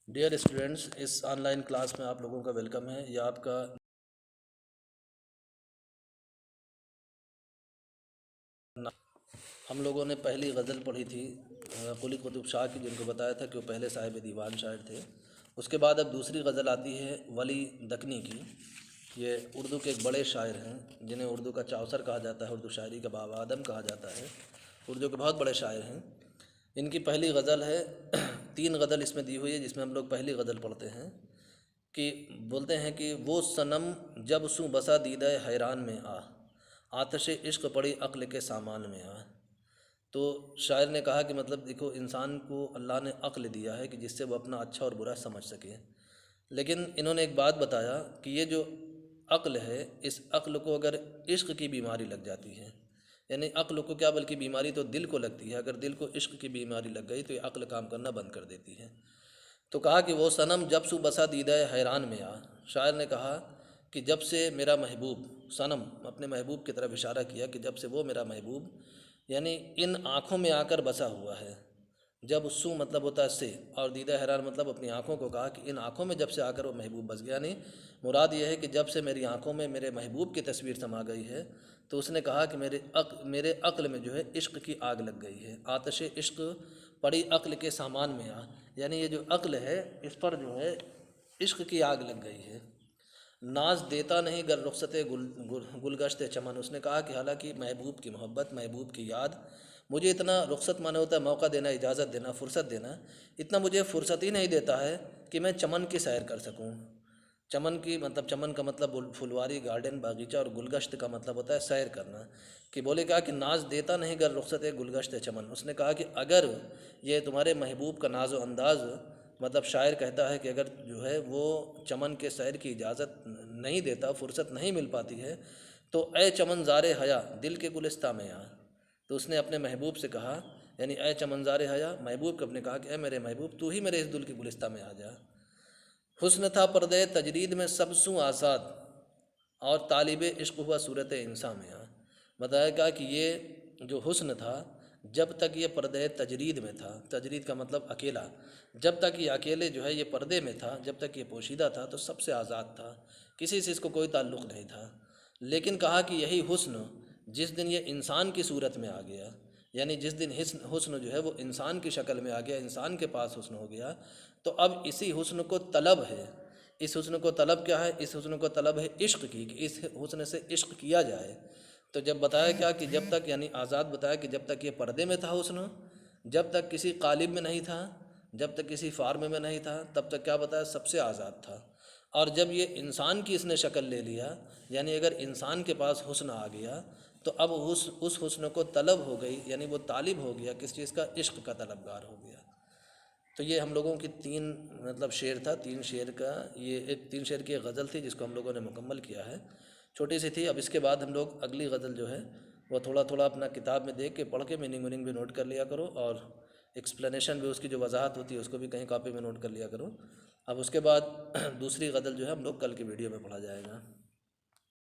Dear students, اس online class میں آپ لوگوں کا ویلکم ہے۔ یہ آپ کا ہم لوگوں نے پہلی غزل پڑھی تھی قلی قطب شاہ کی، جن کو بتایا تھا کہ وہ پہلے صاحب دیوان شاعر تھے۔ اس کے بعد اب دوسری غزل آتی ہے ولی دکنی کی۔ یہ اردو کے ایک بڑے شاعر ہیں، جنہیں اردو کا چاوسر کہا جاتا ہے، اردو شاعری کا بابا آدم کہا جاتا ہے۔ اردو کے بہت بڑے شاعر ہیں۔ ان کی پہلی غزل ہے، 3 غزل اس میں دی ہوئی ہے، جس میں ہم لوگ پہلی غزل پڑھتے ہیں کہ بولتے ہیں کہ وہ صنم جب سوں بسا دیدہ حیران میں آتش عشق پڑی عقل کے سامان میں تو شاعر نے کہا کہ مطلب دیکھو، انسان کو اللہ نے عقل دیا ہے کہ جس سے وہ اپنا اچھا اور برا سمجھ سکے، لیکن انہوں نے ایک بات بتایا کہ یہ جو عقل ہے، اس عقل کو اگر عشق کی بیماری لگ جاتی ہے، یعنی عقل کو کیا بلکہ بیماری تو دل کو لگتی ہے، اگر دل کو عشق کی بیماری لگ گئی تو یہ عقل کام کرنا بند کر دیتی ہے۔ تو کہا کہ وہ صنم جب سو بسا دیدہ حیران میں شاعر نے کہا کہ جب سے میرا محبوب، صنم اپنے محبوب کی طرف اشارہ کیا کہ جب سے وہ میرا محبوب یعنی ان آنکھوں میں آ کر بسا ہوا ہے۔ جب سو مطلب ہوتا ہے سے، اور دیدہ حیران مطلب اپنی آنکھوں کو کہا کہ ان آنکھوں میں جب سے آ کر وہ محبوب بس گیا، یعنی مراد یہ ہے کہ جب سے میری آنکھوں میں میرے محبوب کی تصویر سما گئی ہے، تو اس نے کہا کہ میرے عقل میں جو ہے عشق کی آگ لگ گئی ہے، آتش عشق پڑی عقل کے سامان میں یعنی یہ جو عقل ہے اس پر جو ہے عشق کی آگ لگ گئی ہے۔ ناز دیتا نہیں گر رخصت گلگشت چمن، اس نے کہا کہ حالانکہ محبوب کی محبت، محبوب کی یاد مجھے اتنا رخصت مانے ہوتا ہے موقع دینا، اجازت دینا، فرصت دینا، اتنا مجھے فرصت ہی نہیں دیتا ہے کہ میں چمن کی سیر کر سکوں۔ چمن کی مطلب، چمن کا مطلب پھلواری، گارڈن، باغیچہ، اور گلگشت کا مطلب ہوتا ہے سیر کرنا۔ کہ بولے کہا کہ ناز دیتا نہیں گر رخصت گلگشت چمن، اس نے کہا کہ اگر یہ تمہارے محبوب کا ناز و انداز، مطلب شاعر کہتا ہے کہ اگر جو ہے وہ چمن کے سیر کی اجازت نہیں دیتا، فرصت نہیں مل پاتی ہے، تو اے چمن زار حیا دل کے گلستہ میں تو اس نے اپنے محبوب سے کہا، یعنی اے چمن زار حیا، محبوب کو اپنے کہا کہ اے میرے محبوب، تو ہی میرے اس دل کے گلستہ میں آ جا۔ حسن تھا پردے تجرید میں سب سوں آزاد، اور طالب عشق ہوا صورت انسان میں بتایا گیا کہ یہ جو حسن تھا، جب تک یہ پردے تجرید میں تھا، تجرید کا مطلب اکیلا، جب تک یہ اکیلے جو ہے یہ پردے میں تھا، جب تک یہ پوشیدہ تھا تو سب سے آزاد تھا، کسی سے اس کو کوئی تعلق نہیں تھا۔ لیکن کہا کہ یہی حسن جس دن یہ انسان کی صورت میں آ گیا، یعنی جس دن حسن جو ہے وہ انسان کی شکل میں آ گیا، انسان کے پاس حسن ہو گیا، تو اب اسی حسن کو طلب ہے۔ اس حسن کو طلب کیا ہے؟ اس حسن کو طلب ہے عشق کی، کہ اس حسن سے عشق کیا جائے۔ تو جب بتایا کیا کہ جب تک، یعنی آزاد بتایا کہ جب تک یہ پردے میں تھا حسن، جب تک کسی قالب میں نہیں تھا، جب تک کسی فارم میں نہیں تھا، تب تک کیا بتایا؟ سب سے آزاد تھا۔ اور جب یہ انسان کی اس نے شکل لے لیا، یعنی اگر انسان کے پاس حسن آ گیا، تو اب اس حسن کو طلب ہو گئی، یعنی وہ طالب ہو گیا کس چیز کا؟ عشق کا طلبگار ہو گیا۔ تو یہ ہم لوگوں کی 3 مطلب شعر تھا، 3 شعر کا یہ 3 شعر کی ایک غزل تھی، جس کو ہم لوگوں نے مکمل کیا ہے، چھوٹی سی تھی۔ اب اس کے بعد ہم لوگ اگلی غزل جو ہے وہ تھوڑا تھوڑا اپنا کتاب میں دیکھ کے پڑھ کے میننگ بھی نوٹ کر لیا کرو، اور ایکسپلینیشن بھی، اس کی جو وضاحت ہوتی ہے اس کو بھی کہیں کاپی میں نوٹ کر لیا کرو۔ اب اس کے بعد دوسری غزل جو ہے ہم لوگ کل کی ویڈیو میں پڑھا جائے گا۔